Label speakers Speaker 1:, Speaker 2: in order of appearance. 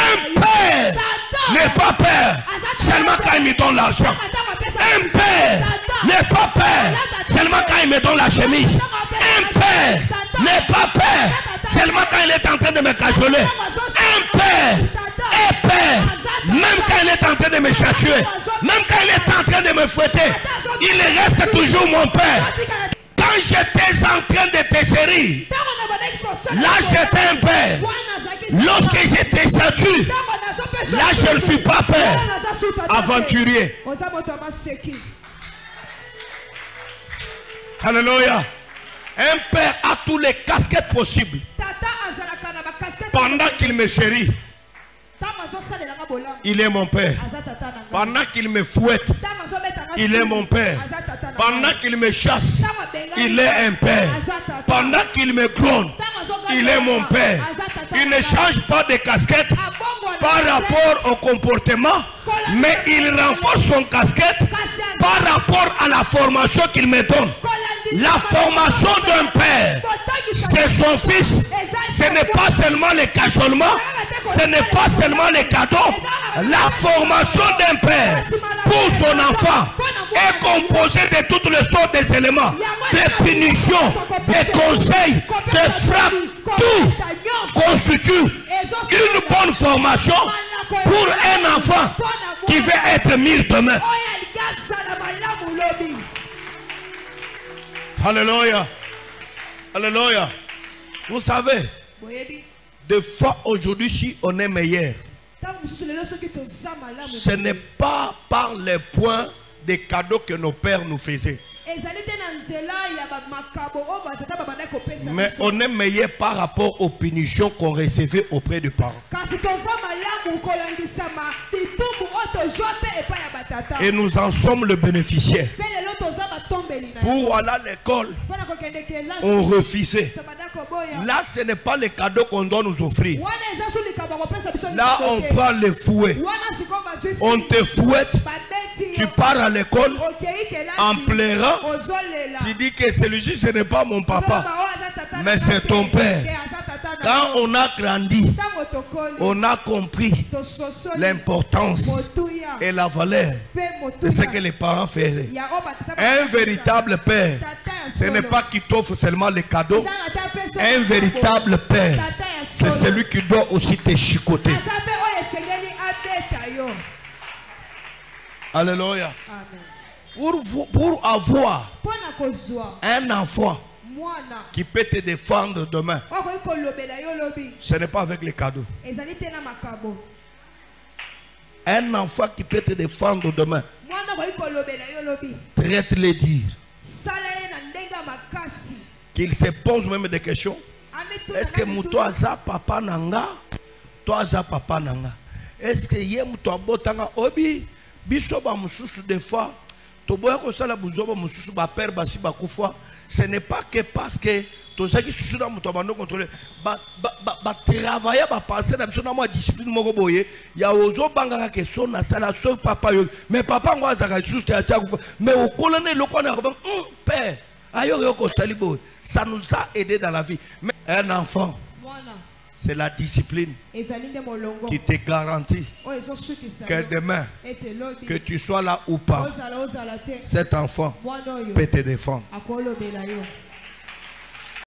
Speaker 1: Un père n'est pas père seulement quand il me donne l'argent. Un père n'est pas père seulement quand il me donne la chemise. Un père n'est pas père seulement quand il est en train de me cajoler. Un père est père même quand il est en train de me châtier, même quand il est en train de me fouetter, il reste toujours mon père. Quand j'étais en train de te chérir, là j'étais un père. Lorsque j'étais châtié, là je ne suis pas père. Aventurier. Alléluia. Un père a tous les casquettes possibles. Pendant qu'il me chérit, il est mon père. Pendant qu'il me fouette, il est mon père. Pendant qu'il me chasse, il est un père. Pendant qu'il me gronde, il est mon père. Il ne change pas de casquette par rapport au comportement, mais il renforce son casquette par rapport à la formation qu'il me donne. La formation d'un père, c'est son fils. Ce n'est pas seulement les cajolements, ce n'est pas seulement les cadeaux. La formation d'un père pour son enfant est composée de toutes les sortes d'éléments, de punitions, de conseils, de frappes. Tout constitue une bonne formation pour un enfant qui veut être mis demain. Alléluia. Alléluia. Vous savez, des fois aujourd'hui, si on est meilleur, ce n'est pas par les points des cadeaux que nos pères nous faisaient. Mais on est meilleur par rapport aux punitions qu'on recevait auprès des parents. Et nous en sommes le bénéficiaire. Pour aller à l'école, on refusait. Là, ce n'est pas les cadeaux qu'on doit nous offrir. Là, on prend les fouets. On te fouette. Tu pars à l'école en pleurant. Tu dis que celui-ci, ce n'est pas mon papa, mais c'est ton père. Quand on a grandi, on a compris l'importance et la valeur de ce que les parents faisaient. Un véritable père, ce n'est pas qui t'offre seulement les cadeaux. Un véritable père, c'est celui qui doit aussi te chicoter. Alléluia. Pour avoir un enfant qui peut te défendre demain, ce n'est pas avec les cadeaux. Un enfant qui peut te défendre demain, traite-les dire qu'il se pose même des questions. Est-ce que toi ça papa nanga, toi ça papa nanga, est-ce que yem toi botanga obi biso ba mususu des fois toboya ko sala buzoba mususu ba père basi ba kufa. Ce n'est pas que parce que tout ça qui se dans mon tabando contrôler ba travailler ba penser na biso na moi discipline moko boye ya ozo banga que son na sala so papa yo mais papa ngo azaka sous te acha kufa mais au colonel le connaît père ayo yo ko sali boye. Ça nous a aidé dans la vie. Mais un enfant, c'est la discipline qui te garantit que demain, que tu sois là ou pas, cet enfant peut te défendre.